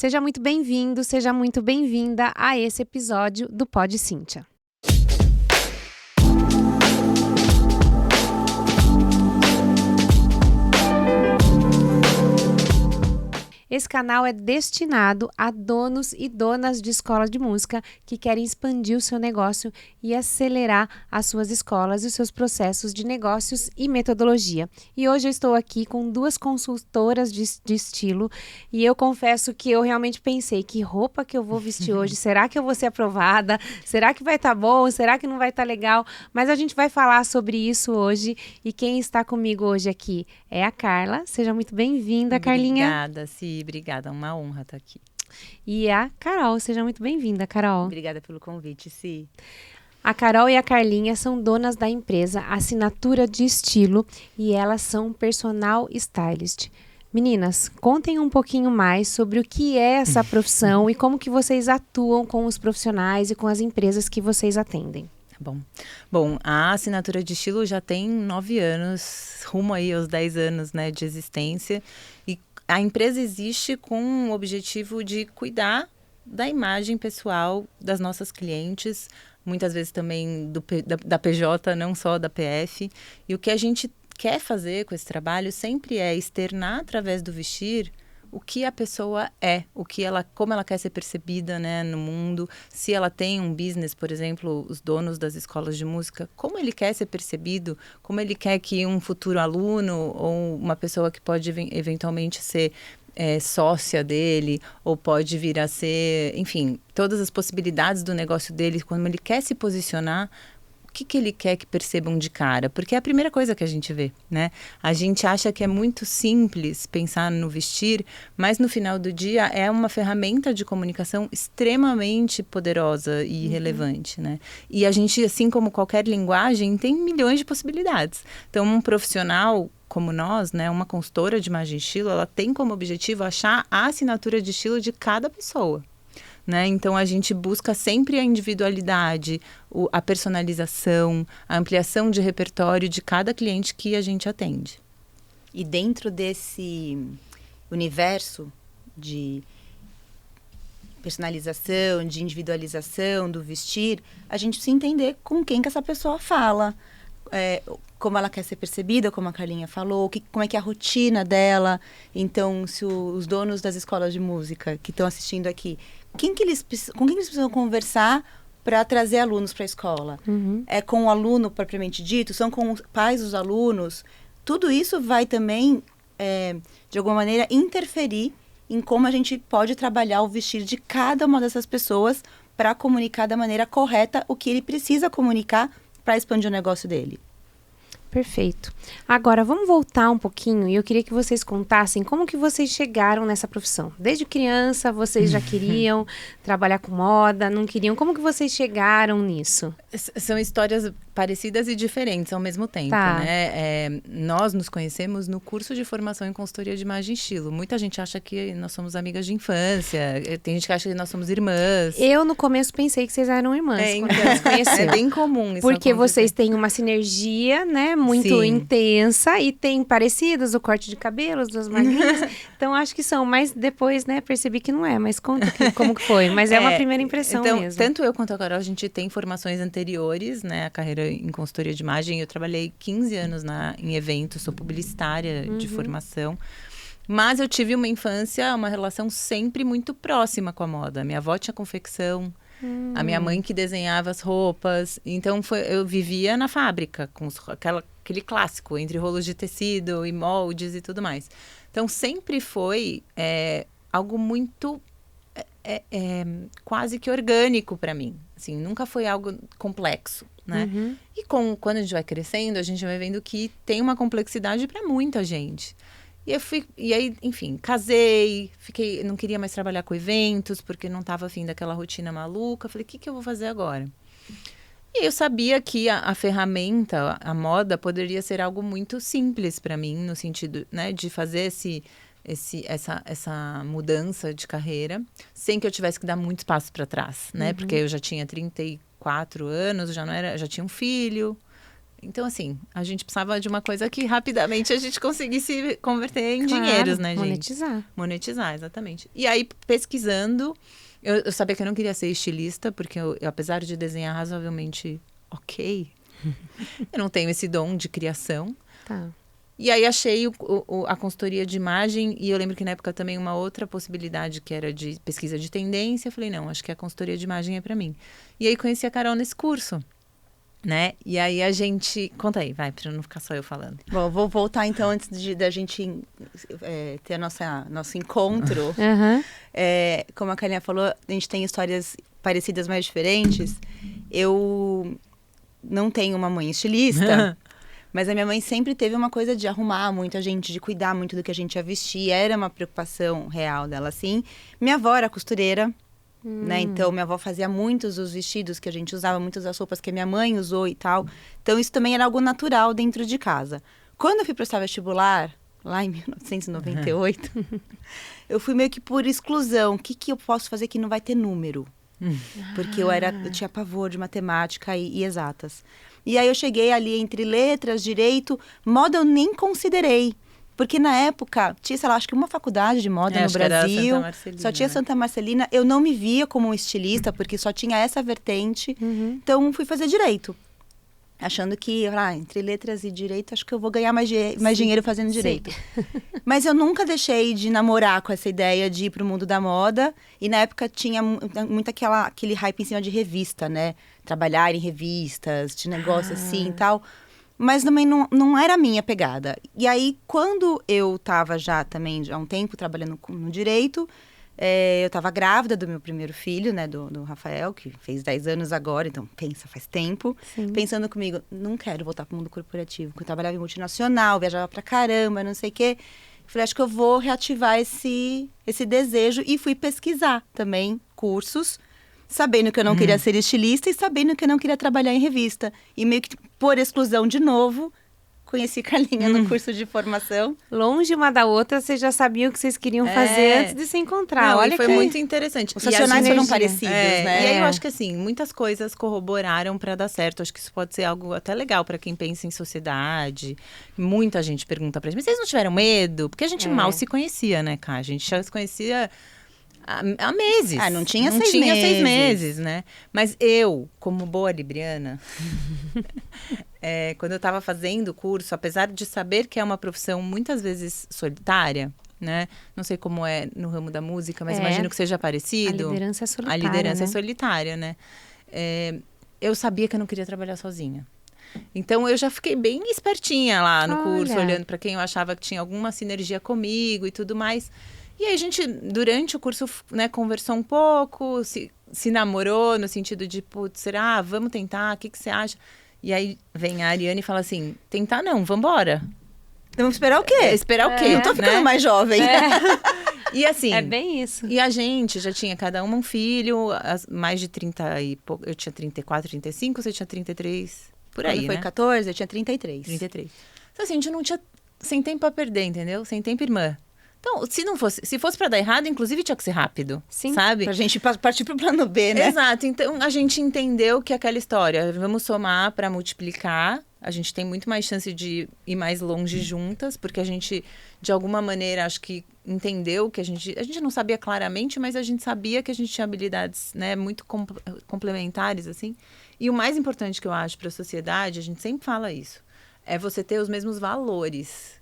Seja muito bem-vindo, seja muito bem-vinda a esse episódio do Pod Cíntia. Esse canal é destinado a donos e donas de escola de música que querem expandir o seu negócio e acelerar as suas escolas e os seus processos de negócios e metodologia. E hoje eu estou aqui com duas consultoras de estilo e eu confesso que eu realmente pensei, que roupa que eu vou vestir hoje? Será que eu vou ser aprovada? Será que vai estar bom? Será que não vai estar legal? Mas a gente vai falar sobre isso hoje e quem está comigo hoje aqui é a Carla. Seja muito bem-vinda, Carlinha. Obrigada, Si. Obrigada, uma honra estar aqui. E a Carol, seja muito bem-vinda, Carol. Obrigada pelo convite, Si. A Carol e a Carlinha são donas da empresa Assinatura de Estilo e elas são personal stylist. Meninas, contem um pouquinho mais sobre o que é essa profissão e como que vocês atuam com os profissionais e com as empresas que vocês atendem. Bom, a Assinatura de Estilo já tem 9 anos, rumo aí aos 10 anos, né, de existência. E a empresa existe com o objetivo de cuidar da imagem pessoal das nossas clientes, muitas vezes também da PJ, não só da PF. E o que a gente quer fazer com esse trabalho sempre é externar através do vestir o que a pessoa é, como ela quer ser percebida, né, no mundo. Se ela tem um business, por exemplo, os donos das escolas de música, como ele quer ser percebido, como ele quer que um futuro aluno ou uma pessoa que pode eventualmente ser sócia dele, ou pode vir a ser, enfim, todas as possibilidades do negócio dele, como ele quer se posicionar, o que ele quer que percebam de cara? Porque é a primeira coisa que a gente vê, né? A gente acha que é muito simples pensar no vestir, mas no final do dia é uma ferramenta de comunicação extremamente poderosa e relevante, né? E a gente, assim como qualquer linguagem, tem milhões de possibilidades. Então, um profissional como nós, né, uma consultora de imagem e estilo, ela tem como objetivo achar a assinatura de estilo de cada pessoa. Né? Então, a gente busca sempre a individualidade, a personalização, a ampliação de repertório de cada cliente que a gente atende. E dentro desse universo de personalização, de individualização, do vestir, a gente precisa entender com quem que essa pessoa fala, como ela quer ser percebida, como a Carlinha falou, como é que é a rotina dela. Então, se os donos das escolas de música que estão assistindo aqui, com quem que eles precisam conversar para trazer alunos para a escola? É com o aluno propriamente dito? São com os pais dos alunos? Tudo isso vai também, de alguma maneira, interferir em como a gente pode trabalhar o vestir de cada uma dessas pessoas para comunicar da maneira correta o que ele precisa comunicar para expandir o negócio dele. Perfeito. Agora, vamos voltar um pouquinho e eu queria que vocês contassem como que vocês chegaram nessa profissão. Desde criança, vocês já queriam trabalhar com moda, não queriam? Como que vocês chegaram nisso? São histórias parecidas e diferentes ao mesmo tempo, né? Nós nos conhecemos no curso de formação em consultoria de imagem e estilo. Muita gente acha que nós somos amigas de infância, tem gente que acha que nós somos irmãs. Eu, no começo, pensei que vocês eram irmãs, quando nos conheceram. É bem comum isso porque acontecer. Vocês têm uma sinergia, né, muito intensa e tem parecidas, o corte de cabelo, as duas magrinhas. Então, acho que são, mas depois, né, percebi que não é. Mas conta como que foi. Mas é uma primeira impressão então, mesmo. Tanto eu quanto a Carol, a gente tem formações anteriores, né, a carreira em consultoria de imagem. Eu trabalhei 15 anos em eventos, sou publicitária de formação. Mas eu tive uma infância, uma relação sempre muito próxima com a moda. Minha avó tinha confecção, a minha mãe que desenhava as roupas. Então, eu vivia na fábrica, com aquele clássico, entre rolos de tecido e moldes e tudo mais. Então, sempre foi algo muito quase que orgânico para mim. Assim, nunca foi algo complexo, né? E quando a gente vai crescendo, a gente vai vendo que tem uma complexidade para muita gente. E aí, enfim, casei, não queria mais trabalhar com eventos, porque não estava afim daquela rotina maluca. Falei, o que eu vou fazer agora? E eu sabia que a ferramenta, a moda, poderia ser algo muito simples para mim, no sentido, né, de fazer essa mudança de carreira, sem que eu tivesse que dar muitos passos para trás, né? Porque eu já tinha 34 anos, já tinha um filho, Então, assim, a gente precisava de uma coisa que rapidamente a gente conseguisse converter em Claro, dinheiros, né, gente? monetizar. Monetizar, exatamente. E aí, pesquisando, eu sabia que eu não queria ser estilista, porque eu, apesar de desenhar razoavelmente ok, eu não tenho esse dom de criação. Tá. E aí achei a consultoria de imagem, e eu lembro que na época também uma outra possibilidade que era de pesquisa de tendência. Eu falei, não, acho que a consultoria de imagem é para mim. E aí conheci a Carol nesse curso, né? E aí a gente... Conta aí, vai, para não ficar só eu falando. Bom, vou voltar então antes da gente ter nosso encontro. Aham. Como a Carlinha falou, a gente tem histórias parecidas, mas diferentes. Eu não tenho uma mãe estilista, mas a minha mãe sempre teve uma coisa de arrumar muito a gente, de cuidar muito do que a gente ia vestir. Era uma preocupação real dela, assim. Minha avó era costureira, né? Então, minha avó fazia muitos os vestidos que a gente usava, muitas das roupas que a minha mãe usou e tal. Então, isso também era algo natural dentro de casa. Quando eu fui prestar vestibular, lá em 1998, eu fui meio que por exclusão. O que eu posso fazer que não vai ter número? Porque eu tinha pavor de matemática e exatas. E aí eu cheguei ali entre letras, direito, moda eu nem considerei. Porque na época, tinha, sei lá, acho que uma faculdade de moda no acho que era Brasil. Santa Marcelina, Só tinha né? Santa Marcelina. Eu não me via como um estilista, porque só tinha essa vertente. Então, fui fazer direito. Achando que, entre letras e direito, acho que eu vou ganhar mais dinheiro fazendo direito. Mas eu nunca deixei de namorar com essa ideia de ir pro mundo da moda. E na época tinha muito aquele hype em cima de revista, né? Trabalhar em revistas, de negócio assim e tal. Mas também não era a minha pegada. E aí, quando eu estava já também, há um tempo, trabalhando no direito, eu estava grávida do meu primeiro filho, né, do Rafael, que fez 10 anos agora, então pensa, faz tempo. Sim. Pensando comigo, não quero voltar para o mundo corporativo, porque eu trabalhava em multinacional, viajava pra caramba, não sei o quê. Falei, acho que eu vou reativar esse desejo e fui pesquisar também cursos, sabendo que eu não queria ser estilista e sabendo que eu não queria trabalhar em revista. E meio que por exclusão de novo, conheci Carlinha no curso de formação. Longe uma da outra, vocês já sabiam o que vocês queriam fazer antes de se encontrar. Não, Olha e foi que muito interessante. Os E a racionais gente- foram parecidos, né? E aí eu acho que assim, muitas coisas corroboraram para dar certo. Acho que isso pode ser algo até legal para quem pensa em sociedade. Muita gente pergunta pra gente, mas vocês não tiveram medo? Porque a gente mal se conhecia, né, Cá? A gente já se conhecia há meses. Não tinha não 6 tinha meses. 6 meses, né? Mas eu, como boa libriana, quando eu estava fazendo o curso, apesar de saber que é uma profissão muitas vezes solitária, né? Não sei como é no ramo da música, mas imagino que seja a parecido. liderança é solitária, A liderança é né? solitária, né? Eu sabia que eu não queria trabalhar sozinha. Então, eu já fiquei bem espertinha lá no curso, Olha. olhando para quem eu achava que tinha alguma sinergia comigo e tudo mais. E aí, a gente, durante o curso, né, conversou um pouco, se namorou no sentido de, putz, será? Vamos tentar? O que você acha? E aí, vem a Ariane e fala assim, tentar não, vambora. Então, vamos esperar o quê? Esperar o quê? Não tô ficando né? mais jovem. E assim... É bem isso. E a gente já tinha cada uma um filho, mais de 30 e pouco. Eu tinha 34, 35, você tinha 33, por aí, Quando foi né? 14, eu tinha 33. 33. Então, assim, a gente não tinha sem tempo a perder, entendeu? Sem tempo, irmã. Então, se fosse pra dar errado, inclusive tinha que ser rápido, Sim. sabe? Pra gente partir pro plano B, né? Exato. Então, a gente entendeu que aquela história, vamos somar para multiplicar. A gente tem muito mais chance de ir mais longe juntas, porque a gente, de alguma maneira, acho que entendeu que a gente não sabia claramente, mas a gente sabia que a gente tinha habilidades, né, muito complementares, assim. E o mais importante que eu acho para a sociedade, a gente sempre fala isso, é você ter os mesmos valores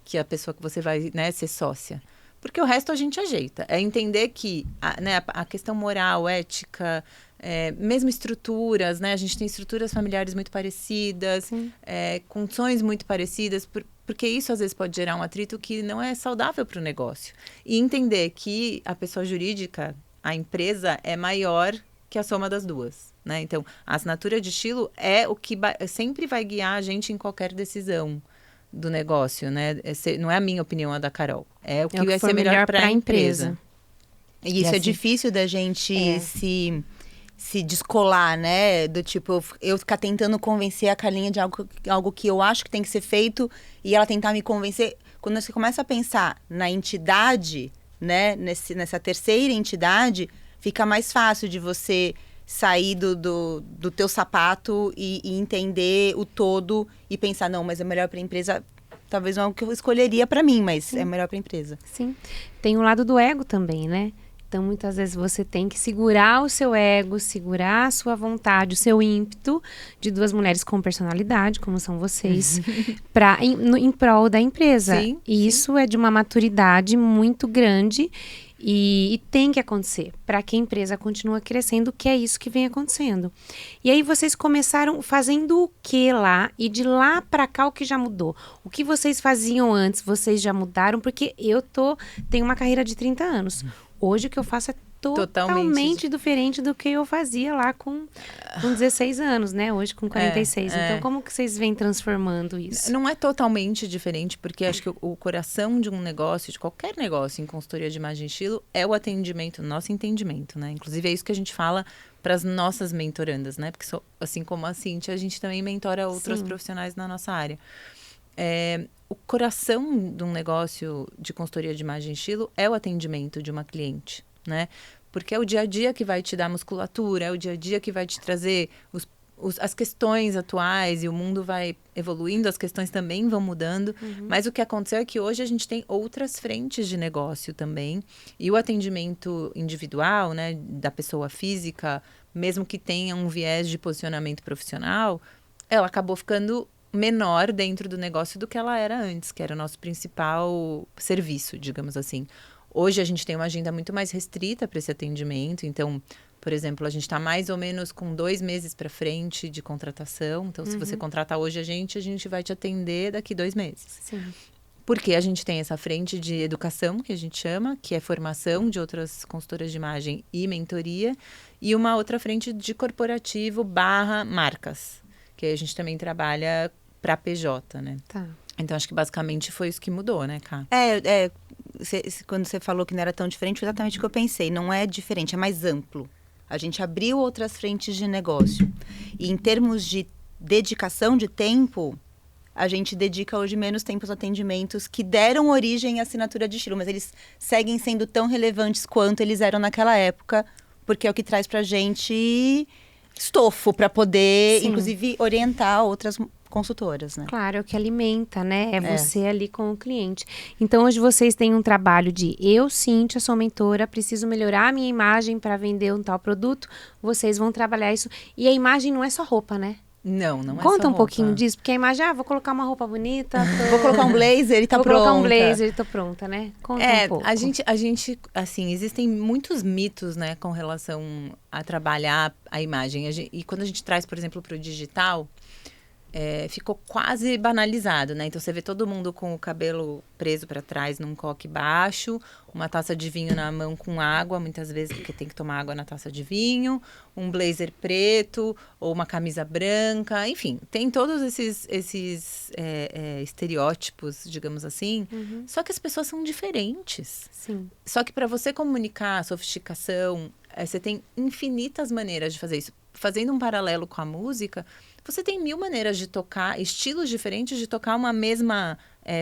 que a pessoa que você vai, né, ser sócia. Porque o resto a gente ajeita. É entender que a questão moral, ética, mesmo estruturas, né? A gente tem estruturas familiares muito parecidas, com sonhos muito parecidas, porque isso às vezes pode gerar um atrito que não é saudável para o negócio. E entender que a pessoa jurídica, a empresa, é maior que a soma das duas, né? Então, a assinatura de estilo é o que sempre vai guiar a gente em qualquer decisão do negócio, né? Não é a minha opinião, a da Carol. É o que vai for ser melhor para a empresa. E isso assim, é difícil da gente se descolar, né? Do tipo, eu ficar tentando convencer a Carlinha de algo que eu acho que tem que ser feito e ela tentar me convencer. Quando você começa a pensar na entidade, né? Nessa terceira entidade, fica mais fácil de você sair do teu sapato e entender o todo e pensar, não, mas é melhor para a empresa, talvez não é o que eu escolheria para mim, mas é melhor para a empresa. Sim. Tem o lado do ego também, né? Então, muitas vezes você tem que segurar o seu ego, segurar a sua vontade, o seu ímpeto de duas mulheres com personalidade, como são vocês, em prol da empresa. Sim, e isso é de uma maturidade muito grande e tem que acontecer para que a empresa continue crescendo, que é isso que vem acontecendo. E aí vocês começaram fazendo o que lá? E de lá para cá o que já mudou? O que vocês faziam antes, vocês já mudaram? Porque tenho uma carreira de 30 anos. Hoje o que eu faço é totalmente diferente do que eu fazia lá com 16 anos, né? Hoje com 46. Então, como que vocês vêm transformando isso? Não é totalmente diferente, porque acho que o coração de um negócio, de qualquer negócio em consultoria de imagem e estilo, é o atendimento, o nosso entendimento, né? Inclusive, é isso que a gente fala para as nossas mentorandas, né? Porque assim como a Cíntia, a gente também mentora outros profissionais na nossa área. O coração de um negócio de consultoria de imagem e estilo é o atendimento de uma cliente, né? Porque é o dia a dia que vai te dar musculatura, é o dia a dia que vai te trazer as questões atuais, e o mundo vai evoluindo, as questões também vão mudando. Mas o que aconteceu é que hoje a gente tem outras frentes de negócio também. E o atendimento individual, né, da pessoa física, mesmo que tenha um viés de posicionamento profissional, ela acabou ficando menor dentro do negócio do que ela era antes, que era o nosso principal serviço, digamos assim. Hoje a gente tem uma agenda muito mais restrita para esse atendimento. Então, por exemplo, a gente está mais ou menos com 2 meses para frente de contratação. Então, se você contratar hoje a gente vai te atender daqui 2 meses. Sim. Porque a gente tem essa frente de educação, que a gente chama, que é formação de outras consultoras de imagem e mentoria. E uma outra frente de corporativo / marcas, que a gente também trabalha para PJ, né? Tá. Então, acho que basicamente foi isso que mudou, né, Ká? Quando você falou que não era tão diferente, foi exatamente o que eu pensei. Não é diferente, é mais amplo. A gente abriu outras frentes de negócio. E em termos de dedicação de tempo, a gente dedica hoje menos tempo aos atendimentos que deram origem à assinatura de estilo. Mas eles seguem sendo tão relevantes quanto eles eram naquela época, porque é o que traz pra gente estofo para poder, inclusive, orientar outras consultoras, né? Claro, é o que alimenta, né? É você ali com o cliente. Então, hoje vocês têm um trabalho de eu, Cíntia, sou mentora, preciso melhorar a minha imagem para vender um tal produto. Vocês vão trabalhar isso. E a imagem não é só roupa, né? Não é Conta só um pouquinho roupa. disso, porque a imagem, vou colocar uma roupa bonita, Vou colocar um blazer e tá vou pronta. colocar um blazer e tô pronta, né? Conta um pouco. A gente, assim, existem muitos mitos, né, com relação a trabalhar a imagem. E quando a gente traz, por exemplo, para o digital, ficou quase banalizado, né? Então, você vê todo mundo com o cabelo preso para trás num coque baixo, uma taça de vinho na mão com água, muitas vezes porque tem que tomar água na taça de vinho, um blazer preto ou uma camisa branca, enfim, tem todos esses estereótipos, digamos assim, só que as pessoas são diferentes. Sim. Só que para você comunicar a sofisticação, você tem infinitas maneiras de fazer isso. Fazendo um paralelo com a música, você tem 1000 maneiras de tocar, estilos diferentes de tocar uma mesma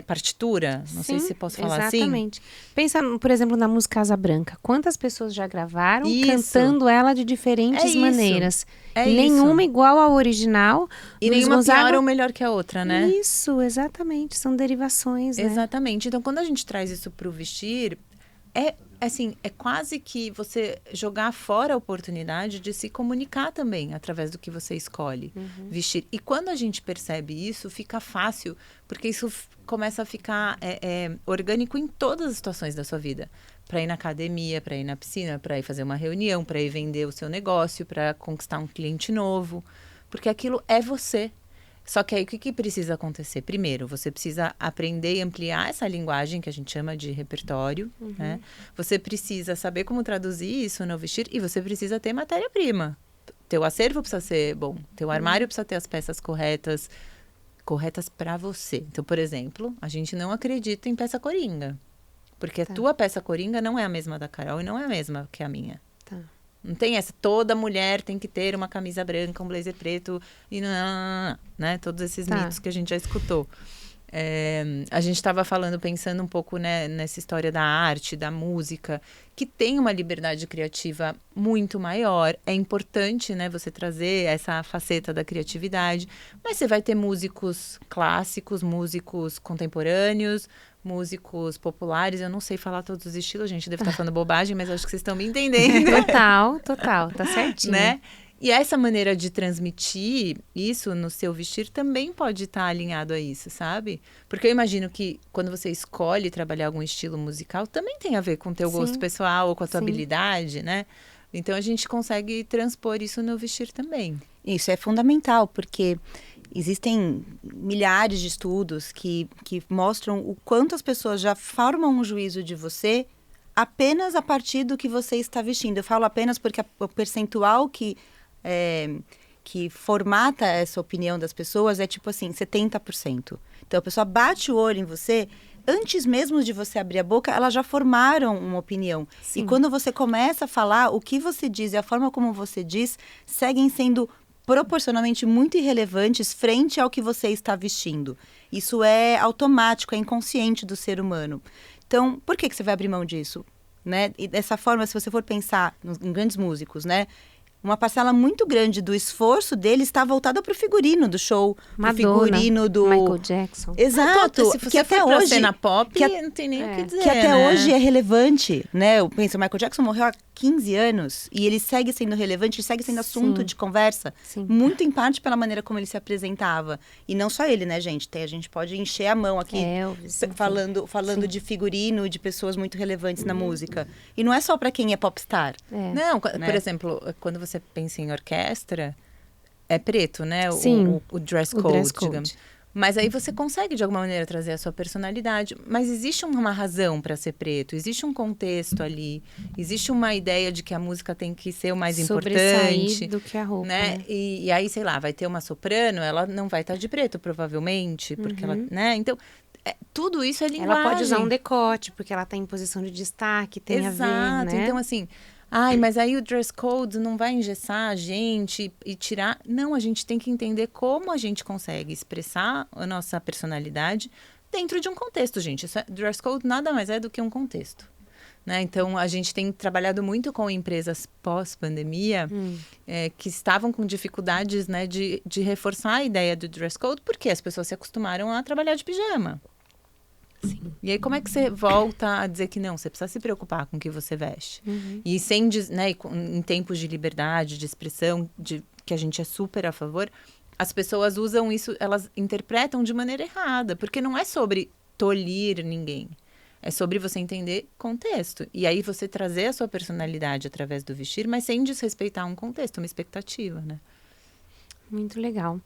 partitura. Não sei se posso falar assim. Exatamente. Pensa, por exemplo, na música Asa Branca. Quantas pessoas já gravaram cantando ela de diferentes maneiras? Nenhuma igual ao original. E nenhuma pior ou melhor que a outra, né? Isso, exatamente. São derivações, né? Exatamente. Então, quando a gente traz isso para o vestir, assim, é quase que você jogar fora a oportunidade de se comunicar também através do que você escolhe vestir. E quando a gente percebe isso, fica fácil, porque isso começa a ficar orgânico em todas as situações da sua vida. Para ir na academia, para ir na piscina, para ir fazer uma reunião, para ir vender o seu negócio, para conquistar um cliente novo. Porque aquilo é você. Só que aí, o que precisa acontecer? Primeiro, você precisa aprender e ampliar essa linguagem que a gente chama de repertório, né? Você precisa saber como traduzir isso no vestir e você precisa ter matéria-prima. Teu acervo precisa ser bom, teu armário precisa ter as peças corretas para você. Então, por exemplo, a gente não acredita em peça coringa. Porque a tua peça coringa não é a mesma da Carol e não é a mesma que a minha. Tá. Não tem essa, toda mulher tem que ter uma camisa branca, um blazer preto e não, né? Todos esses mitos que a gente já escutou. A gente estava pensando um pouco, né, nessa história da arte, da música, que tem uma liberdade criativa muito maior. É importante, né, você trazer essa faceta da criatividade, mas você vai ter músicos clássicos, músicos contemporâneos, músicos populares. Eu não sei falar todos os estilos, gente, devo estar falando bobagem, mas acho que vocês estão me entendendo. Total, tá certinho. Né? E essa maneira de transmitir isso no seu vestir também pode estar alinhado a isso, sabe? Porque eu imagino que quando você escolhe trabalhar algum estilo musical, também tem a ver com o teu gosto pessoal ou com a tua habilidade, né? Então, a gente consegue transpor isso no vestir também. Isso é fundamental, porque existem milhares de estudos que mostram o quanto as pessoas já formam um juízo de você apenas a partir do que você está vestindo. Eu falo apenas porque o percentual que formata essa opinião das pessoas é tipo assim, 70%. Então, a pessoa bate o olho em você, antes mesmo de você abrir a boca, elas já formaram uma opinião. Sim. E quando você começa a falar, o que você diz e a forma como você diz, seguem sendo proporcionalmente muito irrelevantes frente ao que você está vestindo. Isso é automático, é inconsciente do ser humano. Então, por que você vai abrir mão disso? Né? E dessa forma, se você for pensar em grandes músicos, né? Uma parcela muito grande do esforço dele está voltada para o figurino do show, Madonna, o figurino do Michael Jackson. Exato, Se você que até for pra hoje cena pop, não tem nem o que dizer, que até né? hoje é relevante, né? Eu penso, o Michael Jackson morreu há 15 anos e ele segue sendo relevante, ele segue sendo assunto de conversa, muito em parte pela maneira como ele se apresentava. E não só ele, né, gente? A gente pode encher a mão aqui falando de figurino, de pessoas muito relevantes na música. E não é só para quem é popstar. Não, né? Por exemplo, quando você pensa em orquestra, é preto, né? Sim. O dress code, digamos. Mas aí você consegue, de alguma maneira, trazer a sua personalidade. Mas existe uma razão para ser preto, existe um contexto ali, existe uma ideia de que a música tem que ser o mais importante. Do que a roupa, né? E aí, sei lá, vai ter uma soprano, ela não vai estar de preto, provavelmente, porque ela, né? Então, tudo isso é linguagem. Ela pode usar um decote, porque ela está em posição de destaque, tem a ver, né? Então, assim... mas aí o dress code não vai engessar a gente e tirar... Não, a gente tem que entender como a gente consegue expressar a nossa personalidade dentro de um contexto, gente. Dress code nada mais é do que um contexto. Né? Então, a gente tem trabalhado muito com empresas pós-pandemia que estavam com dificuldades, né, de reforçar a ideia do dress code, porque as pessoas se acostumaram a trabalhar de pijama. Sim. E aí, como é que você volta a dizer que não? Você precisa se preocupar com o que você veste. E né, em tempos de liberdade, de expressão, que a gente é super a favor, as pessoas usam isso, elas interpretam de maneira errada. Porque não é sobre tolir ninguém. É sobre você entender contexto. E aí, você trazer a sua personalidade através do vestir, mas sem desrespeitar um contexto, uma expectativa, né? Muito legal.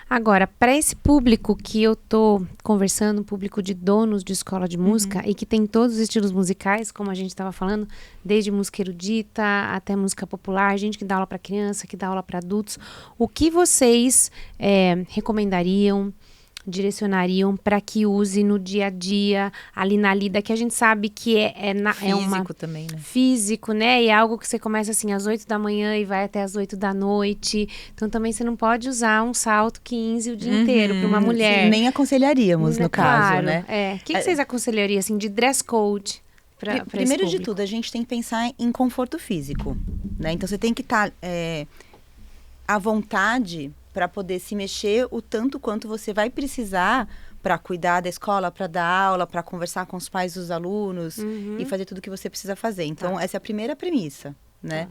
Agora, para esse público que eu tô conversando, público de donos de escola de música e que tem todos os estilos musicais, como a gente estava falando, desde música erudita até música popular, gente que dá aula para criança, que dá aula para adultos, o que vocês recomendariam, direcionariam para que use no dia a dia, ali na lida, que a gente sabe que físico também, né? Físico, né? E é algo que você começa assim às 8 da manhã e vai até às 8 da noite. Então também você não pode usar um salto 15 o dia inteiro para uma mulher. Sim, nem aconselharíamos, no caso, né? O que vocês aconselhariam assim de dress code? Primeiro de tudo, a gente tem que pensar em conforto físico, né? Então você tem que estar à vontade para poder se mexer o tanto quanto você vai precisar para cuidar da escola, para dar aula, para conversar com os pais dos alunos e fazer tudo o que você precisa fazer. Então, essa é a primeira premissa, né?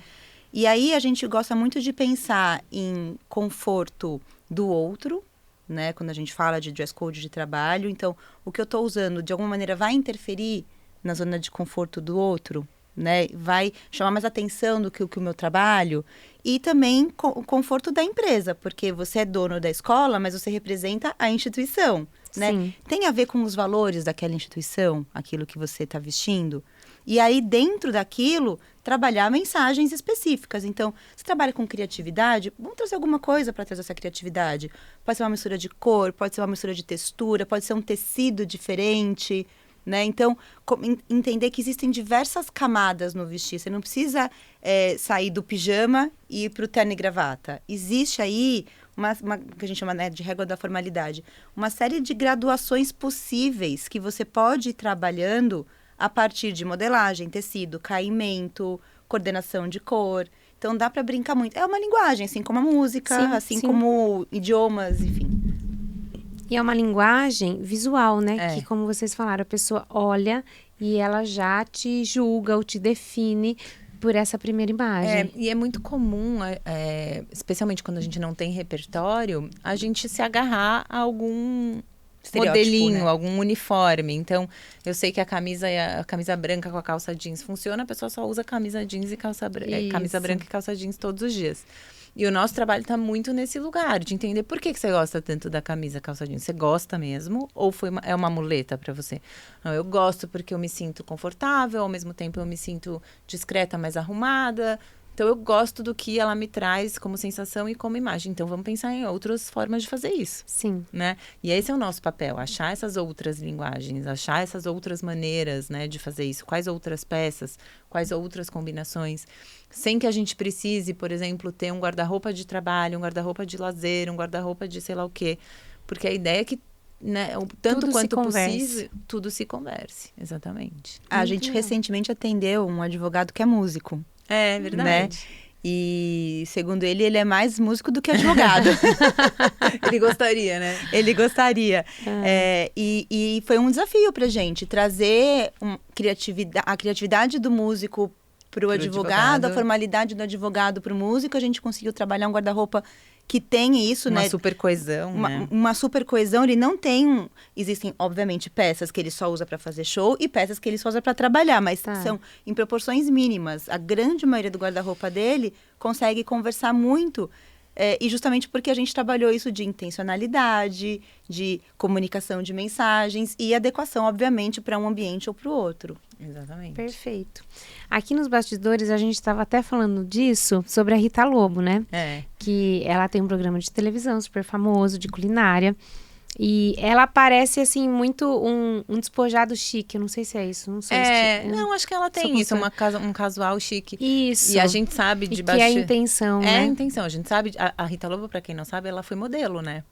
E aí, a gente gosta muito de pensar em conforto do outro, né? Quando a gente fala de dress code de trabalho. Então, o que eu estou usando, de alguma maneira, vai interferir na zona de conforto do outro, né? Vai chamar mais atenção do que o meu trabalho. E também o conforto da empresa, porque você é dono da escola, mas você representa a instituição, né? Sim. Tem a ver com os valores daquela instituição, aquilo que você está vestindo. E aí, dentro daquilo, trabalhar mensagens específicas. Então, você trabalha com criatividade, vamos trazer alguma coisa para trazer essa criatividade. Pode ser uma mistura de cor, pode ser uma mistura de textura, pode ser um tecido diferente, né? Então, entender que existem diversas camadas no vestir. Você não precisa sair do pijama e ir para o terno e gravata. Existe aí que a gente chama, né, de régua da formalidade, uma série de graduações possíveis que você pode ir trabalhando a partir de modelagem, tecido, caimento, coordenação de cor. Então, dá para brincar muito. É uma linguagem, assim como a música, Sim, assim sim. como idiomas, enfim. E é uma linguagem visual, né? Que, como vocês falaram, a pessoa olha e ela já te julga ou te define por essa primeira imagem. E é muito comum, especialmente quando a gente não tem repertório, a gente se agarrar a algum modelinho, né? algum uniforme. Então, eu sei que a camisa branca com a calça jeans funciona, a pessoa só usa camisa jeans e camisa branca e calça jeans todos os dias. E o nosso trabalho está muito nesse lugar, de entender por que você gosta tanto da camisa calça jeans. Você gosta mesmo? Ou é uma muleta para você? Não, eu gosto porque eu me sinto confortável, ao mesmo tempo eu me sinto discreta, mais arrumada. Então, eu gosto do que ela me traz como sensação e como imagem. Então, vamos pensar em outras formas de fazer isso. Sim. Né? E esse é o nosso papel, achar essas outras linguagens, achar essas outras maneiras, né, de fazer isso. Quais outras peças, quais outras combinações. Sem que a gente precise, por exemplo, ter um guarda-roupa de trabalho, um guarda-roupa de lazer, um guarda-roupa de sei lá o quê. Porque a ideia é que, né, tanto Tudo quanto se converse. possível, tudo se converse. Exatamente. A gente recentemente atendeu um advogado que é músico. É verdade. Né? E, segundo ele é mais músico do que advogado. Ele gostaria, né? Ele gostaria. E foi um desafio pra gente, trazer a criatividade do músico pro advogado, a formalidade do advogado pro músico. A gente conseguiu trabalhar um guarda-roupa que tem isso, uma né? Super coesão, né? Uma super coesão. Ele não tem... Existem, obviamente, peças que ele só usa para fazer show e peças que ele só usa para trabalhar, mas são em proporções mínimas. A grande maioria do guarda-roupa dele consegue conversar muito, e justamente porque a gente trabalhou isso de intencionalidade, de comunicação de mensagens e adequação, obviamente, para um ambiente ou para o outro. Exatamente. Perfeito. Aqui nos bastidores, a gente estava até falando disso, sobre a Rita Lobo, né? Que ela tem um programa de televisão super famoso, de culinária. E ela parece, assim, muito um despojado chique. Eu não sei se é isso, não sei se... Não, acho que ela tem isso, um casual chique. Isso. E a gente sabe de que é a intenção, né? É a intenção. A gente sabe... A Rita Lobo, pra quem não sabe, ela foi modelo, né?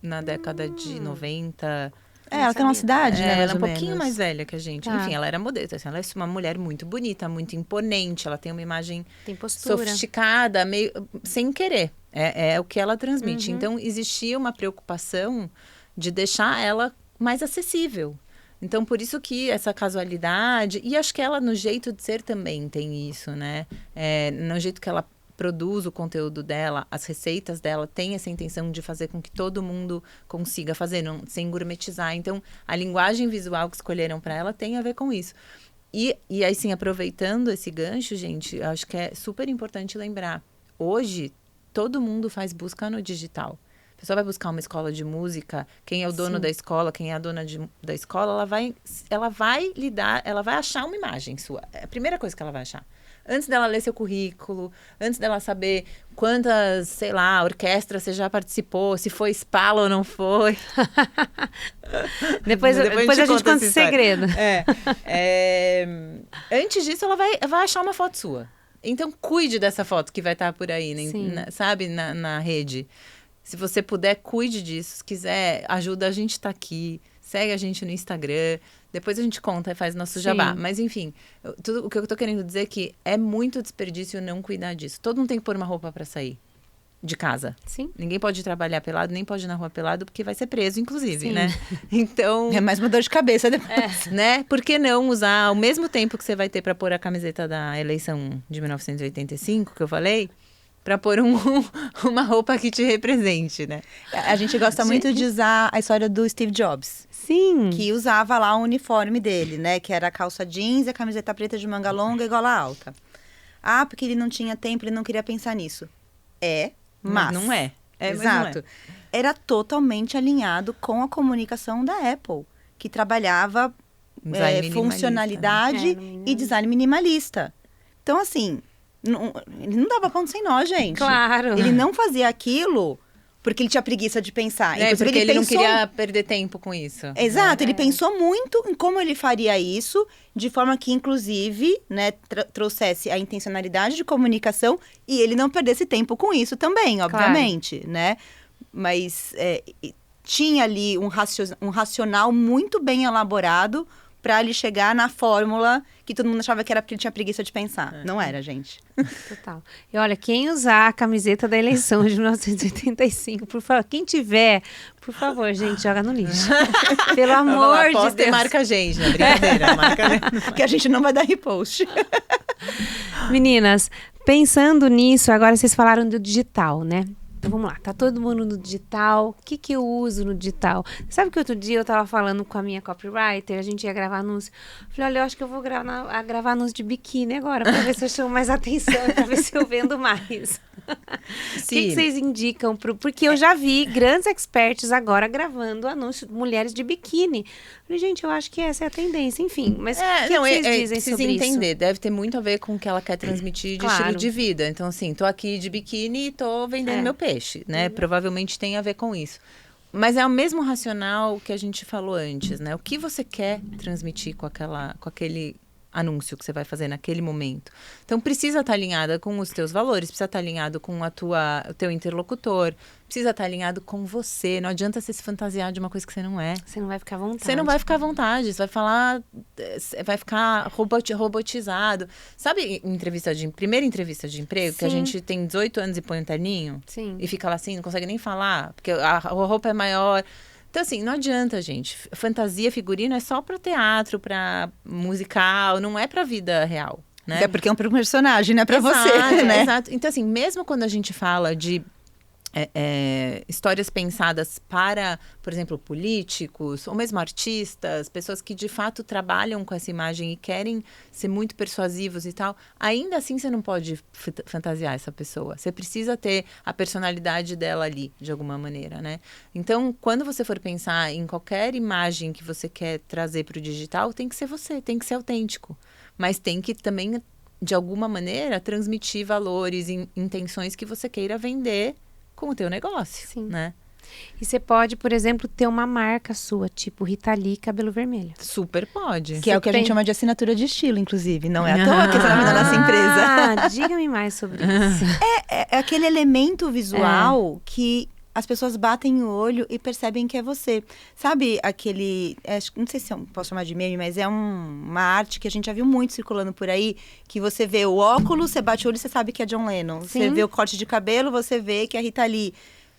Na década de 90... Ela tem uma cidade, né? Ela é um pouquinho mais velha que a gente. Enfim, ela era modelo. Assim, ela é uma mulher muito bonita, muito imponente. Ela tem uma imagem sofisticada, meio sem querer. É o que ela transmite. Então, existia uma preocupação de deixar ela mais acessível. Então, por isso que essa casualidade... E acho que ela, no jeito de ser, também tem isso, né? No jeito que ela produz o conteúdo dela, as receitas dela, tem essa intenção de fazer com que todo mundo consiga fazer, sem gourmetizar. Então, a linguagem visual que escolheram para ela tem a ver com isso. E aí, sim, aproveitando esse gancho, gente, acho que é super importante lembrar. Hoje, todo mundo faz busca no digital. A pessoa vai buscar uma escola de música, quem é o dono da escola, quem é a dona da escola, ela vai achar uma imagem sua. É a primeira coisa que ela vai achar. Antes dela ler seu currículo, antes dela saber quantas, sei lá, orquestras você já participou, se foi Spala ou não foi. Depois a gente conta esse segredo. Antes disso, ela vai achar uma foto sua. Então, cuide dessa foto que vai estar por aí, sabe, na rede. Se você puder, cuide disso. Se quiser, ajuda, a gente tá aqui. Segue a gente no Instagram. Depois a gente conta e faz nosso jabá. Mas, enfim, o que eu tô querendo dizer é que é muito desperdício não cuidar disso. Todo mundo tem que pôr uma roupa para sair de casa. Sim. Ninguém pode trabalhar pelado, nem pode ir na rua pelado, porque vai ser preso, inclusive, né? Então... É mais uma dor de cabeça depois. Né? Por que não usar ao mesmo tempo que você vai ter para pôr a camiseta da eleição de 1985, que eu falei... Pra pôr uma roupa que te represente, né? A gente gosta muito de usar a história do Steve Jobs. Sim. Que usava lá o uniforme dele, né? Que era a calça jeans e a camiseta preta de manga longa e gola alta. Ah, porque ele não tinha tempo, ele não queria pensar nisso. Mas não é. Exato. Era totalmente alinhado com a comunicação da Apple, que trabalhava funcionalidade e design minimalista. Então, assim... Ele não dava ponto sem nó, gente. Claro. Ele não fazia aquilo porque ele tinha preguiça de pensar. Porque ele não queria perder tempo com isso. Exato, ele pensou muito em como ele faria isso, de forma que, inclusive, né, trouxesse a intencionalidade de comunicação e ele não perdesse tempo com isso também, obviamente, né? mas tinha ali um racional muito bem elaborado para ele chegar na fórmula que todo mundo achava que era porque ele tinha preguiça de pensar. Não era, gente. Total. E olha, quem usar a camiseta da eleição de 1985, por favor, quem tiver, por favor, gente, joga no lixo. Pelo amor de Deus. Marca a gente, né? Brincadeira, marca. Que a gente não vai dar repost. Meninas, pensando nisso, agora vocês falaram do digital, né? Então vamos lá, tá todo mundo no digital. O que eu uso no digital? Sabe que outro dia eu tava falando com a minha copywriter, a gente ia gravar anúncio. Falei, olha, eu acho que eu vou gravar anúncio de biquíni agora, pra ver se eu chamo mais atenção, pra ver se eu vendo mais. O que vocês indicam? Porque eu já vi grandes experts agora gravando anúncios de mulheres de biquíni. Falei, gente, eu acho que essa é a tendência. Enfim, mas o que vocês dizem sobre isso? Entender, deve ter muito a ver com o que ela quer transmitir de estilo de vida. Então, assim, tô aqui de biquíni e tô vendendo meu peixe, né? Provavelmente tem a ver com isso. Mas é o mesmo racional que a gente falou antes, né? O que você quer transmitir com aquele anúncio que você vai fazer naquele momento. Então, precisa estar alinhada com os teus valores, precisa estar alinhado com o teu interlocutor, precisa estar alinhado com você. Não adianta você se fantasiar de uma coisa que você não é. Você não vai ficar à vontade. Você não vai ficar à vontade, você vai falar, vai ficar robotizado. Sabe, primeira entrevista de emprego, Sim. que a gente tem 18 anos e põe um terninho? Sim. E fica lá assim, não consegue nem falar, porque a roupa é maior. Então, assim, não adianta, gente. Fantasia, figurino é só para teatro, para musical, não é para vida real, né? É porque é um personagem, não é para você, né? Exato. Então, assim, mesmo quando a gente fala de histórias pensadas para, por exemplo, políticos, ou mesmo artistas, pessoas que de fato trabalham com essa imagem e querem ser muito persuasivos e tal, ainda assim você não pode fantasiar essa pessoa. Você precisa ter a personalidade dela ali, de alguma maneira, né? Então, quando você for pensar em qualquer imagem que você quer trazer para o digital, tem que ser você, tem que ser autêntico. Mas tem que também, de alguma maneira, transmitir valores e intenções que você queira vender com o teu negócio, Sim. né? E você pode, por exemplo, ter uma marca sua, tipo Rita Lee, cabelo vermelho. Super pode. Que é o que a gente chama de assinatura de estilo, inclusive. Não é à toa que está na nossa empresa. Diga-me mais sobre isso. É aquele elemento visual que as pessoas batem o olho e percebem que é você. Sabe aquele... não sei se eu posso chamar de meme, mas é uma arte que a gente já viu muito circulando por aí, que você vê o óculos, você bate o olho e você sabe que é John Lennon. Sim. Você vê o corte de cabelo, você vê que é Rita Lee.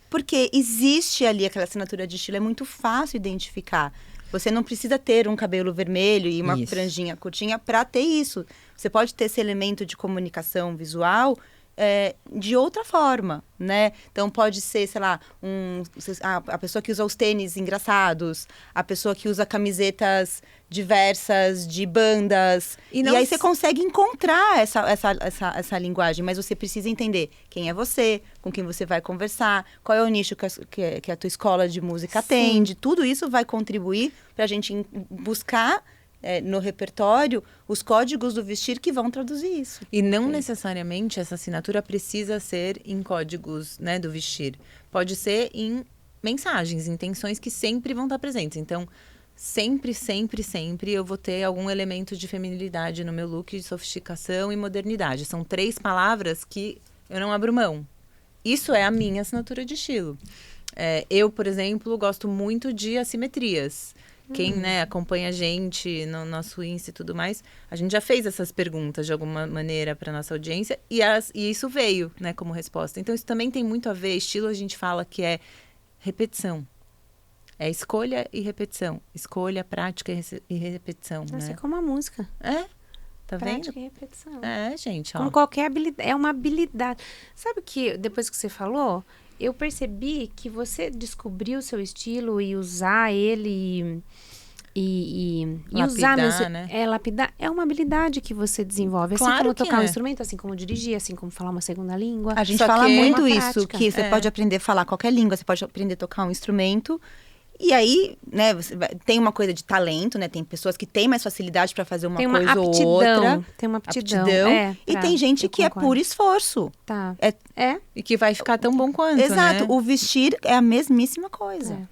Porque existe ali aquela assinatura de estilo, é muito fácil identificar. Você não precisa ter um cabelo vermelho e uma franjinha curtinha para ter isso. Você pode ter esse elemento de comunicação visual de outra forma, né? Então, pode ser, sei lá, a pessoa que usa os tênis engraçados, a pessoa que usa camisetas diversas de bandas. E aí você consegue encontrar essa linguagem, mas você precisa entender quem é você, com quem você vai conversar, qual é o nicho que a tua escola de música atende. Tudo isso vai contribuir para a gente buscar no repertório os códigos do vestir que vão traduzir isso. E não necessariamente essa assinatura precisa ser em códigos, né, do vestir. Pode ser em mensagens, intenções que sempre vão estar presentes. Então, sempre eu vou ter algum elemento de feminilidade no meu look, de sofisticação e modernidade. São 3 palavras que eu não abro mão. Isso é a minha assinatura de estilo. Eu, por exemplo, gosto muito de assimetrias. Quem acompanha a gente no nosso Insta e tudo mais, a gente já fez essas perguntas de alguma maneira para nossa audiência e isso veio, né, como resposta. Então, isso também tem muito a ver. Estilo, a gente fala que é repetição. É escolha e repetição. Escolha, prática e repetição. Assim né? como a música. Tá Prática vendo? e repetição. Gente, ó. Como qualquer habilidade. É uma habilidade. Sabe que, depois que você falou, eu percebi que você descobrir o seu estilo e usar ele e usar mesmo, né? Lapidar é uma habilidade que você desenvolve. Assim Claro como que tocar um é. instrumento, assim como dirigir, assim como falar uma segunda língua. A gente Só fala que é muito uma isso, prática. que você pode aprender a falar qualquer língua, você pode aprender a tocar um instrumento. E aí, né, tem uma coisa de talento, né? Tem pessoas que têm mais facilidade para fazer uma coisa aptidão, ou outra. Tem uma aptidão. E tem gente que é por esforço. Tá. É. E que vai ficar tão bom quanto, Exato. né? O vestir é a mesmíssima coisa.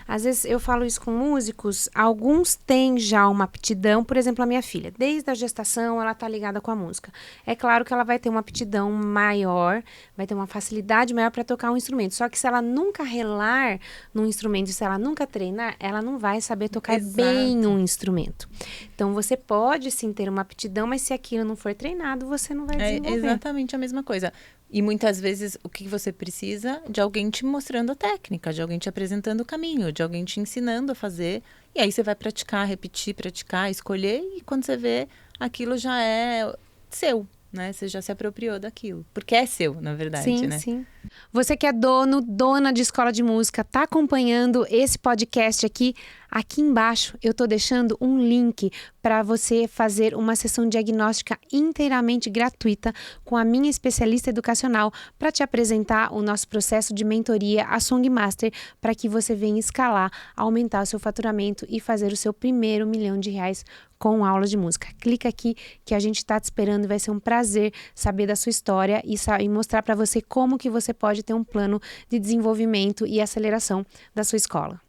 Às vezes eu falo isso com músicos, alguns têm já uma aptidão, por exemplo, a minha filha, desde a gestação ela tá ligada com a música. É claro que ela vai ter uma aptidão maior, vai ter uma facilidade maior para tocar um instrumento, só que se ela nunca relar num instrumento, se ela nunca treinar, ela não vai saber tocar bem um instrumento. Então você pode sim ter uma aptidão, mas se aquilo não for treinado, você não vai desenvolver. É exatamente a mesma coisa. E muitas vezes o que você precisa? De alguém te mostrando a técnica, de alguém te apresentando o caminho, de alguém te ensinando a fazer. E aí você vai praticar, repetir, praticar, escolher. E quando você vê, aquilo já é seu, né? Você já se apropriou daquilo. Porque é seu, na verdade, né? Sim. Você que é dono, dona de escola de música, tá acompanhando esse podcast aqui? Aqui embaixo eu tô deixando um link para você fazer uma sessão diagnóstica inteiramente gratuita com a minha especialista educacional para te apresentar o nosso processo de mentoria, a Songmaster, para que você venha escalar, aumentar o seu faturamento e fazer o seu primeiro R$ 1.000.000 com aula de música. Clica aqui que a gente tá te esperando e vai ser um prazer saber da sua história e mostrar para você como que você pode ter um plano de desenvolvimento e aceleração da sua escola.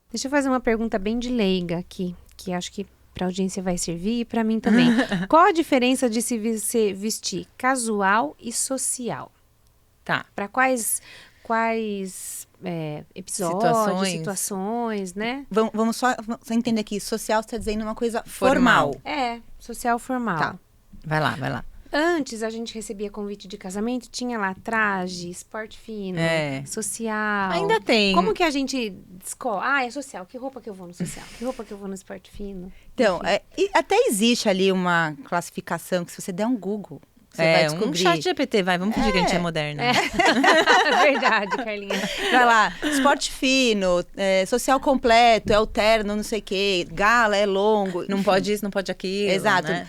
Deixa eu fazer uma pergunta bem de leiga aqui, que acho que para a audiência vai servir e para mim também. Qual a diferença de se vestir casual e social? Tá. Para quais episódios, situações, né? Vamos só entender aqui. Social você está dizendo uma coisa formal. Social formal. Tá. Vai lá. Antes a gente recebia convite de casamento, tinha lá traje, esporte fino, social. Ainda tem. Como que a gente escolhe? É social. Que roupa que eu vou no social? Que roupa que eu vou no esporte fino? Então, até existe ali uma classificação que se você der um Google, você vai descobrir. Um chat GPT, vamos fingir que a gente é moderna. Verdade, Carlinha. Vai lá, esporte fino, social completo, é o terno, não sei o quê, gala, é longo. Não pode isso, não pode aquilo. Exato. Né?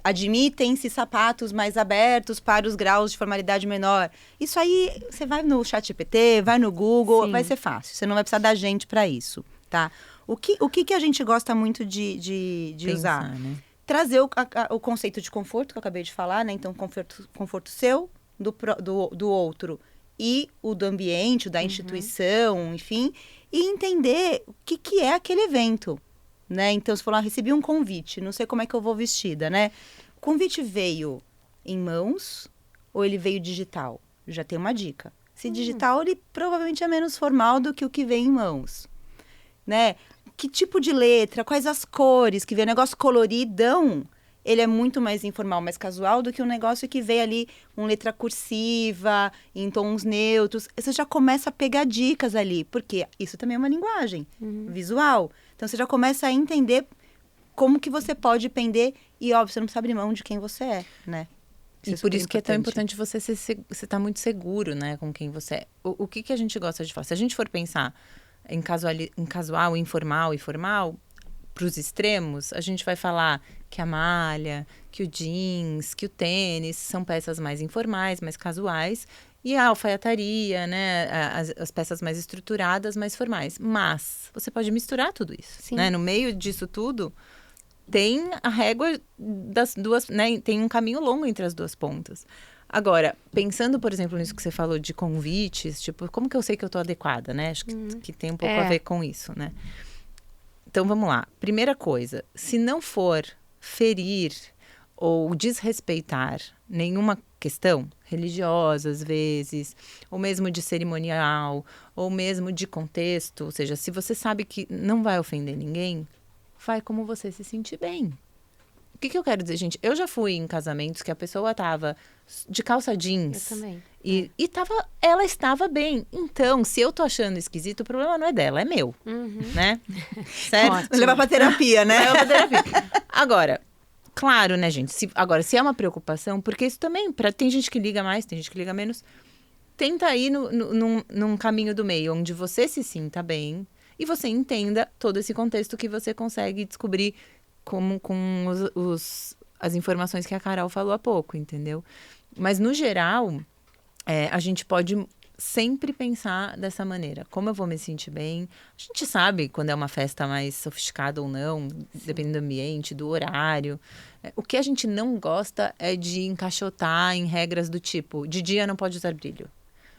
Admitem-se sapatos mais abertos para os graus de formalidade menor. Isso aí, você vai no ChatGPT, vai no Google, Sim. vai ser fácil. Você não vai precisar da gente para isso, tá? O que a gente gosta muito de Pensar, usar? né? Trazer o conceito de conforto, que eu acabei de falar, né? Então, conforto seu, do outro, e o do ambiente, o da instituição, enfim. E entender o que é aquele evento. Né? Então, se falar, recebi um convite, não sei como é que eu vou vestida, né? O convite veio em mãos ou ele veio digital? Já tem uma dica. Se digital, ele provavelmente é menos formal do que o que vem em mãos, né? Que tipo de letra, quais as cores, que vem um negócio coloridão, ele é muito mais informal, mais casual do que um negócio que vem ali com letra cursiva, em tons neutros. Você já começa a pegar dicas ali, porque isso também é uma linguagem visual. Então, você já começa a entender como que você pode pender e, óbvio, você não precisa abrir mão de quem você é, né? E por isso que é tão importante você estar muito seguro, né, com quem você é. O que a gente gosta de falar? Se a gente for pensar em casual, informal e formal, para os extremos, a gente vai falar que a malha, que o jeans, que o tênis são peças mais informais, mais casuais, e a alfaiataria, né, as peças mais estruturadas, mais formais. Mas você pode misturar tudo isso, né? No meio disso tudo, tem a régua das duas, né? Tem um caminho longo entre as duas pontas. Agora, pensando, por exemplo, nisso que você falou de convites, tipo, como que eu sei que eu tô adequada, né? Acho que tem um pouco a ver com isso, né? Então, vamos lá. Primeira coisa, se não for ferir ou desrespeitar nenhuma questão religiosa, às vezes, ou mesmo de cerimonial, ou mesmo de contexto, ou seja, se você sabe que não vai ofender ninguém, vai como você se sentir bem. O que eu quero dizer, gente? Eu já fui em casamentos que a pessoa tava de calça jeans. Eu também. E ela estava bem. Então, se eu tô achando esquisito, o problema não é dela, é meu. Né? Certo? Levar pra terapia, né? Levar pra terapia. Agora, claro, né, gente? Se é uma preocupação, porque isso também, tem gente que liga mais, tem gente que liga menos. Tenta ir num caminho do meio, onde você se sinta bem e você entenda todo esse contexto que você consegue descobrir com as informações que a Carol falou há pouco, entendeu? Mas, no geral, a gente pode sempre pensar dessa maneira. Como eu vou me sentir bem? A gente sabe quando é uma festa mais sofisticada ou não, dependendo do ambiente, do horário. O que a gente não gosta é de encaixotar em regras do tipo, de dia não pode usar brilho.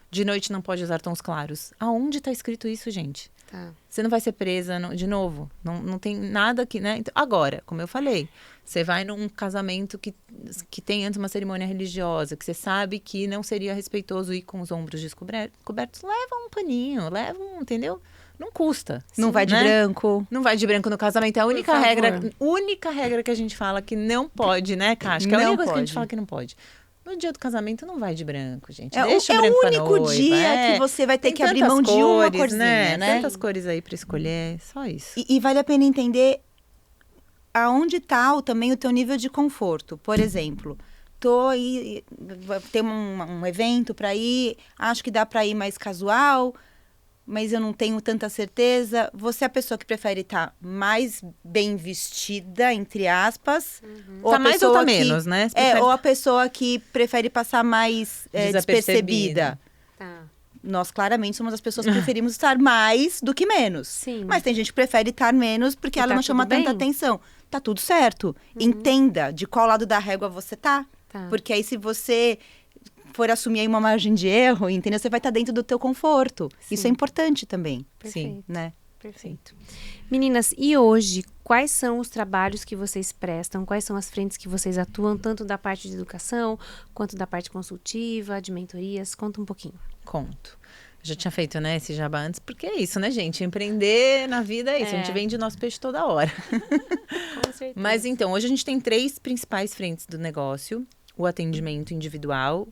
de noite não pode usar tons claros. Aonde tá escrito isso, gente? Tá. Você não vai ser presa de novo. Não tem nada que, né? Então, agora, como eu falei, você vai num casamento que tem antes uma cerimônia religiosa, que você sabe que não seria respeitoso ir com os ombros descobertos, leva um paninho, entendeu? Não custa. Não vai de branco. Não vai de branco no casamento. É a única regra que a gente fala que não pode, né, Kátia? Que é a única coisa que a gente fala que não pode. No dia do casamento não vai de branco, gente. Deixa o branco pra noiva. É o único dia que você vai ter que abrir mão de uma corzinha, né? Tantas cores aí pra escolher, só isso. E vale a pena entender aonde tá também o teu nível de conforto. Por exemplo, tô aí, tem um evento pra ir, acho que dá pra ir mais casual, mas eu não tenho tanta certeza. Você é a pessoa que prefere estar mais bem vestida, entre aspas. Ou tá mais ou tá menos, né? Ou a pessoa que prefere passar mais despercebida. Tá. Nós, claramente, somos as pessoas que preferimos estar mais do que menos. Sim. Mas tem gente que prefere estar menos porque ela não chama tanta atenção. Tá tudo certo. Entenda de qual lado da régua você tá. Porque aí, se você for assumir aí uma margem de erro, entendeu? Você vai estar dentro do teu conforto. Sim. Isso é importante também. Perfeito. Sim, né? Perfeito. Meninas, e hoje, quais são os trabalhos que vocês prestam? Quais são as frentes que vocês atuam, tanto da parte de educação, quanto da parte consultiva, de mentorias? Conta um pouquinho. Conto. Já tinha feito, né, esse jabá antes, porque é isso, né, gente? Empreender na vida é isso. A gente vende nosso peixe toda hora. Com certeza. Mas então, hoje a gente tem 3 principais frentes do negócio. O atendimento individual,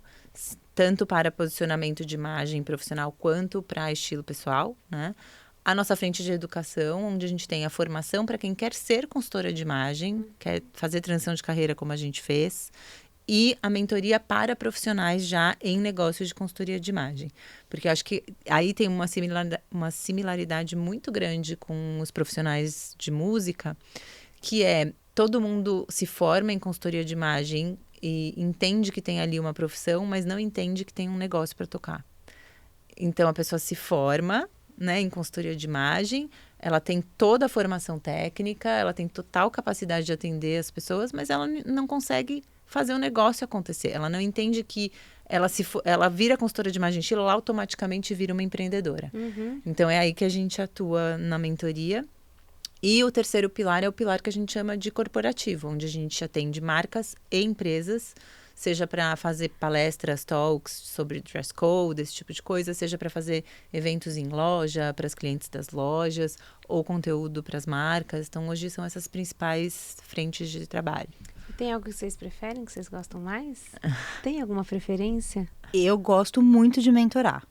tanto para posicionamento de imagem profissional quanto para estilo pessoal, né? A nossa frente de educação, onde a gente tem a formação para quem quer ser consultora de imagem, quer fazer transição de carreira como a gente fez, e a mentoria para profissionais já em negócios de consultoria de imagem. Porque eu acho que aí tem uma similaridade muito grande com os profissionais de música, que é todo mundo se forma em consultoria de imagem e entende que tem ali uma profissão, mas não entende que tem um negócio para tocar. Então, a pessoa se forma, né, em consultoria de imagem, ela tem toda a formação técnica, ela tem total capacidade de atender as pessoas, mas ela não consegue fazer o negócio acontecer. Ela não entende que ela vira consultora de imagem estilo, ela automaticamente vira uma empreendedora. Então, é aí que a gente atua na mentoria. E o terceiro pilar é o pilar que a gente chama de corporativo, onde a gente atende marcas e empresas, seja para fazer palestras, talks sobre dress code, esse tipo de coisa, seja para fazer eventos em loja, para os clientes das lojas, ou conteúdo para as marcas. Então, hoje são essas principais frentes de trabalho. Tem algo que vocês preferem, que vocês gostam mais? Tem alguma preferência? Eu gosto muito de mentorar.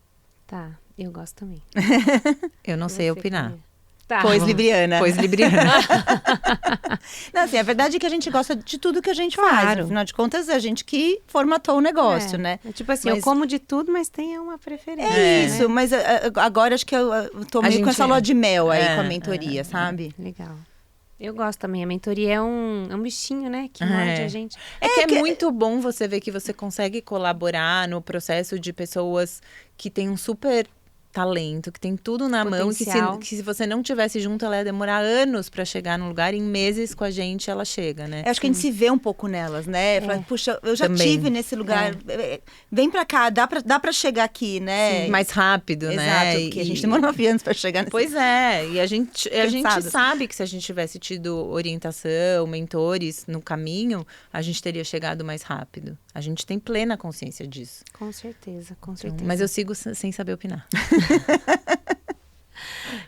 Tá, eu gosto também. Eu não sei opinar. Tá. Pois libriana. Não, assim, a verdade é que a gente gosta de tudo que a gente faz. Afinal de contas, é a gente que formatou o negócio, né? É tipo assim, eu como de tudo, mas tem uma preferência. Isso, mas agora acho que eu tô meio com essa lua de mel aí com a mentoria, sabe? Legal. Eu gosto também. A mentoria é um bichinho, né? Que morde a gente. É muito bom você ver que você consegue colaborar no processo de pessoas que têm um super talento, que tem tudo na mão, que se você não tivesse junto, ela ia demorar anos para chegar no lugar, em meses com a gente ela chega, né? Eu acho que a gente se vê um pouco nelas, né? Fala, puxa, eu já tive nesse lugar, vem pra cá, dá pra chegar aqui, né? Sim, mais rápido, né? Exato, porque a gente demorou 9 anos pra chegar nesse... Pois é, e a gente sabe que se a gente tivesse tido orientação, mentores no caminho, a gente teria chegado mais rápido. A gente tem plena consciência disso. Com certeza, com certeza. Mas eu sigo sem saber opinar.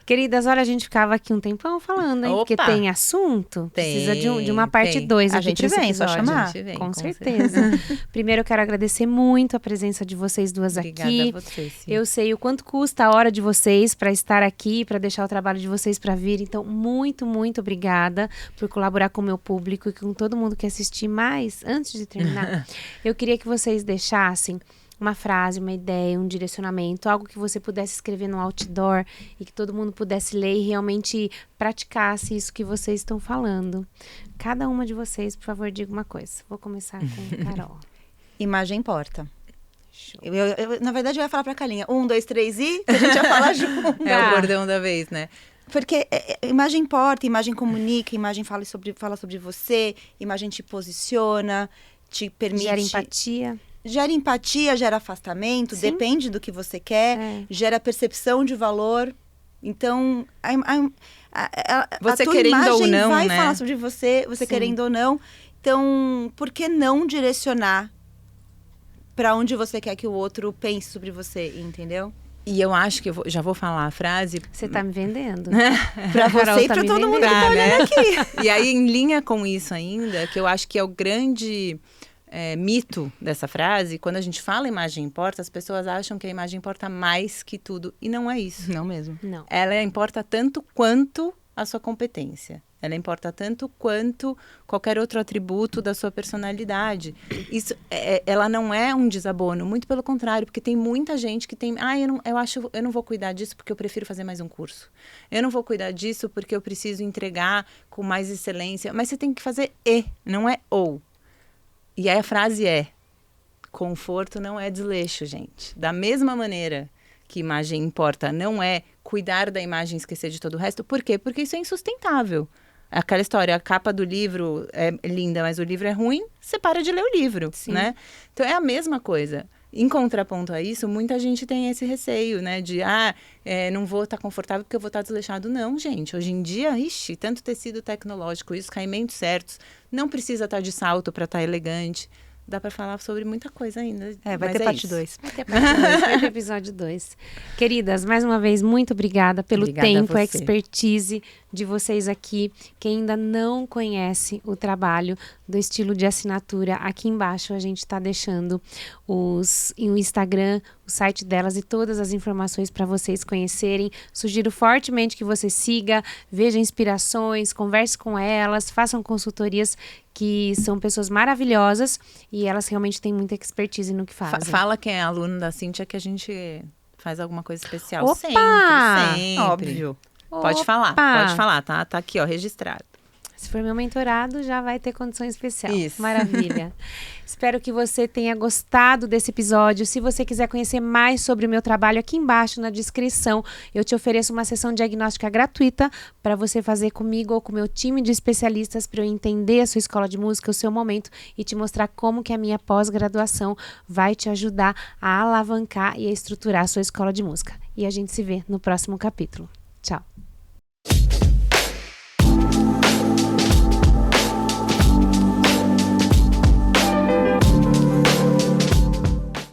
Queridas, olha, a gente ficava aqui um tempão falando, hein? Porque tem assunto. Precisa de uma parte 2 aqui. A gente vem, só chamar. Com certeza. Primeiro, eu quero agradecer muito a presença de vocês duas aqui. Obrigada a você, sim. Eu sei o quanto custa a hora de vocês para estar aqui, para deixar o trabalho de vocês para vir. Então, muito, muito obrigada por colaborar com o meu público e com todo mundo que assistir. Mas, antes de terminar, eu queria que vocês deixassem uma frase, uma ideia, um direcionamento, algo que você pudesse escrever no outdoor e que todo mundo pudesse ler e realmente praticasse isso que vocês estão falando. Cada uma de vocês, por favor, diga uma coisa. Vou começar com Carol. Imagem importa. Na verdade, eu ia falar pra Carlinha. 1, 2, 3 e a gente ia falar junto. É o bordão da vez, né? Porque imagem importa, imagem comunica, imagem fala sobre você, imagem te posiciona, te permite... Gera empatia. gera empatia, gera afastamento, Sim. depende do que você quer, gera percepção de valor. Então, Você a tua querendo imagem ou não, vai né? falar sobre você Sim. querendo ou não. Então, por que não direcionar para onde você quer que o outro pense sobre você, entendeu? E eu acho que já vou falar a frase. Você tá me vendendo. Pra A Carol você e tá pra me todo mundo que vendendo. tá olhando aqui. E aí, em linha com isso ainda, que eu acho que é o grande mito dessa frase, quando a gente fala imagem importa, as pessoas acham que a imagem importa mais que tudo. E não é isso. Não mesmo. Não. Ela importa tanto quanto a sua competência. Ela importa tanto quanto qualquer outro atributo da sua personalidade. Isso, ela não é um desabono, muito pelo contrário, porque tem muita gente que tem... eu não vou cuidar disso porque eu prefiro fazer mais um curso. Eu não vou cuidar disso porque eu preciso entregar com mais excelência. Mas você tem que fazer não é ou. E aí a frase é: conforto não é desleixo, gente. Da mesma maneira que imagem importa, não é cuidar da imagem e esquecer de todo o resto. Por quê? Porque isso é insustentável. Aquela história, a capa do livro é linda, mas o livro é ruim, você para de ler o livro, né? Então é a mesma coisa. Em contraponto a isso, muita gente tem esse receio, né? De, não vou estar confortável porque eu vou estar desleixado. Não, gente. Hoje em dia, tanto tecido tecnológico, os caimentos certos, não precisa estar de salto para estar elegante. Dá para falar sobre muita coisa ainda. Vai ter parte 2. Vai ter parte 2, vai ter episódio 2. Queridas, mais uma vez, muito obrigada pelo Obrigada a tempo, a você. expertise de vocês aqui. Quem ainda não conhece o trabalho do estilo de assinatura, aqui embaixo a gente está deixando o Instagram, o site delas e todas as informações para vocês conhecerem. Sugiro fortemente que você siga, veja inspirações, converse com elas, façam consultorias, que são pessoas maravilhosas e elas realmente têm muita expertise no que fazem. Fala quem é aluno da Cíntia que a gente faz alguma coisa especial. Opa! Sempre. Óbvio. Pode falar, tá aqui, ó, registrado. Se for meu mentorado, já vai ter condição especial. Isso. Maravilha. Espero que você tenha gostado desse episódio. Se você quiser conhecer mais sobre o meu trabalho, aqui embaixo na descrição, eu te ofereço uma sessão diagnóstica gratuita para você fazer comigo ou com o meu time de especialistas para eu entender a sua escola de música, o seu momento e te mostrar como que a minha pós-graduação vai te ajudar a alavancar e a estruturar a sua escola de música. E a gente se vê no próximo capítulo. Tchau.